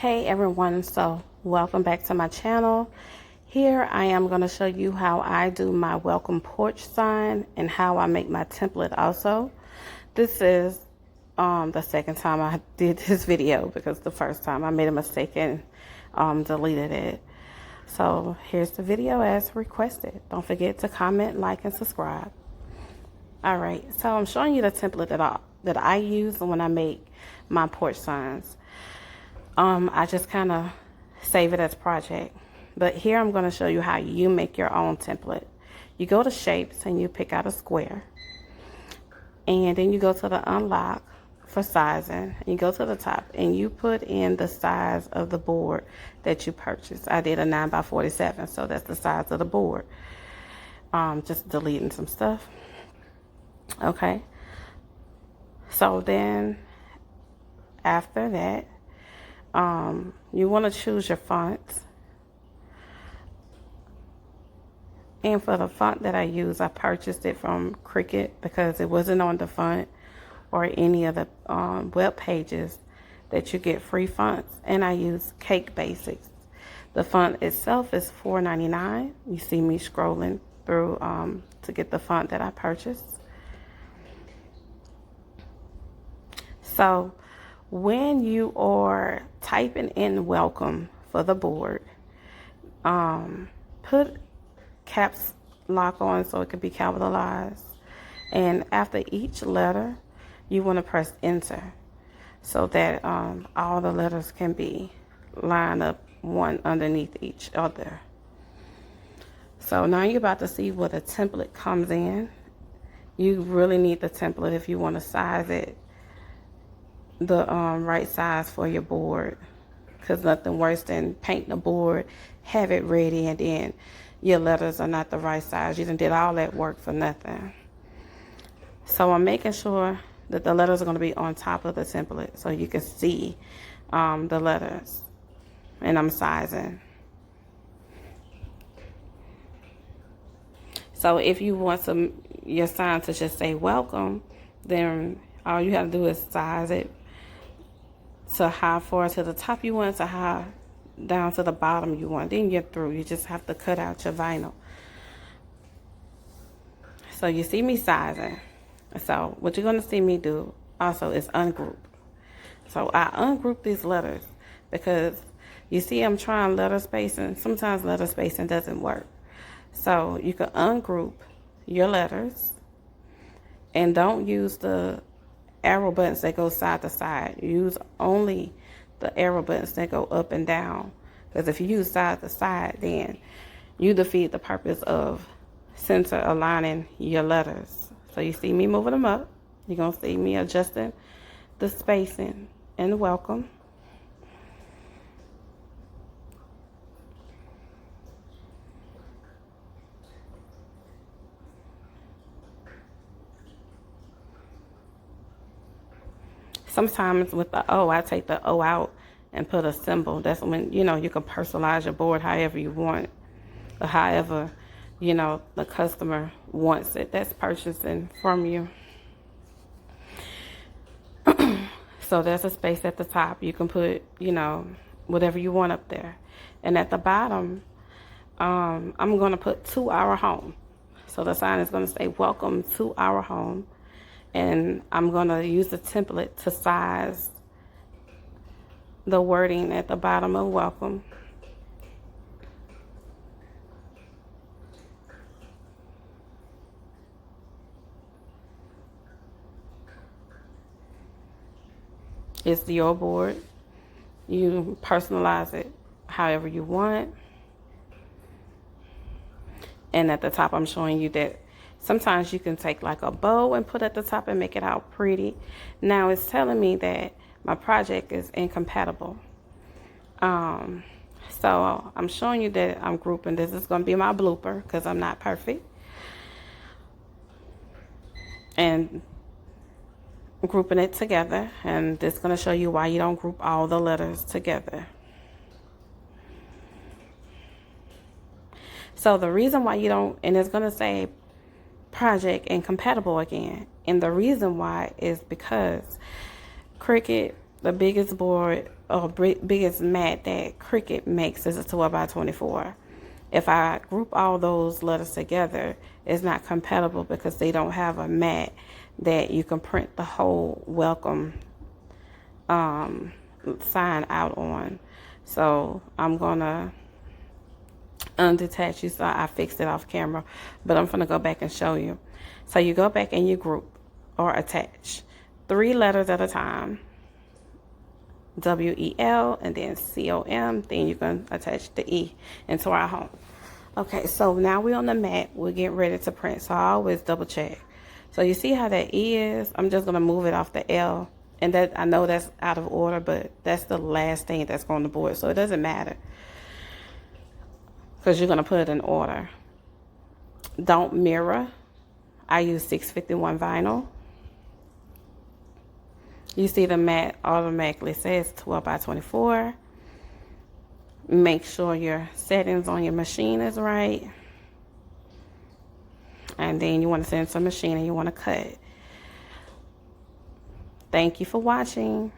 Hey everyone, so welcome back to my channel. Here I am going to show you how I do my welcome porch sign and how I make my template also. This is the second time I did this video because the first time I made a mistake and deleted it. So here's the video as requested. Don't forget to comment, like, and subscribe. Alright, so I'm showing you the template that I use when I make my porch signs. I just kind of save it as project. But here I'm going to show you how you make your own template. You go to shapes and you pick out a square. And then you go to the unlock for sizing. You go to the top and you put in the size of the board that you purchased. I did a 9x47, so that's the size of the board. Just deleting some stuff. Okay. So then after that, you want to choose your fonts. And for the font that I use, I purchased it from Cricut because it wasn't on the font or any of the web pages that you get free fonts. And I use Cake Basics. The font itself is $4.99. You see me scrolling through to get the font that I purchased. So when you are typing in welcome for the board, put caps lock on so it can be capitalized. And after each letter, you want to press enter so that all the letters can be lined up one underneath each other. So now you're about to see where the template comes in. You really need the template if you want to size it the right size for your board, because nothing worse than painting a board, have it ready, and then your letters are not the right size. You done did all that work for nothing. So I'm making sure that the letters are going to be on top of the template so you can see the letters, and I'm sizing. So if you want your sign to just say welcome, then all you have to do is size it to how far to the top you want, to how down to the bottom you want. Then you're through. You just have to cut out your vinyl. So you see me sizing. So what you're going to see me do also is ungroup. So I ungroup these letters because you see I'm trying letter spacing. Sometimes letter spacing doesn't work. So you can ungroup your letters and don't use the arrow buttons that go side to side. Use only the arrow buttons that go up and down, because if you use side to side, then you defeat the purpose of center aligning your letters. So you see me moving them up. You're going to see me adjusting the spacing and welcome. Sometimes with the O, I take the O out and put a symbol. That's when, you can personalize your board however you want, or however, the customer wants it that's purchasing from you. So there's a space at the top. You can put, whatever you want up there. And at the bottom, I'm going to put to our home. So the sign is going to say, welcome to our home. And I'm going to use the template to size the wording at the bottom of welcome. It's your board. You personalize it however you want. And at the top, I'm showing you that sometimes you can take like a bow and put at the top and make it out pretty. Now it's telling me that my project is incompatible. So I'm showing you that I'm grouping. This is going to be my blooper because I'm not perfect. And grouping it together. And this is going to show you why you don't group all the letters together. So the reason why you don't, and it's going to say project incompatible again, and the reason why is because Cricut, the biggest board biggest mat that Cricut makes is a 12 by 24. If I group all those letters together, it's not compatible because they don't have a mat that you can print the whole welcome sign out on. So I'm gonna undetach you, so I fixed it off camera, but I'm gonna go back and show you. So you go back and you group or attach 3 letters at a time, WEL and then COM, then you can attach the E into our home. Okay, so now we're on the mat, we're getting ready to print, so I always double check. So you see how that E is? I'm just gonna move it off the L, and that I know that's out of order, but that's the last thing that's on the board, so it doesn't matter because you're gonna put it in order. Don't mirror. I use 651 vinyl. You see the mat automatically says 12 by 24. Make sure your settings on your machine is right. And then you want to send it to a machine and you want to cut. Thank you for watching.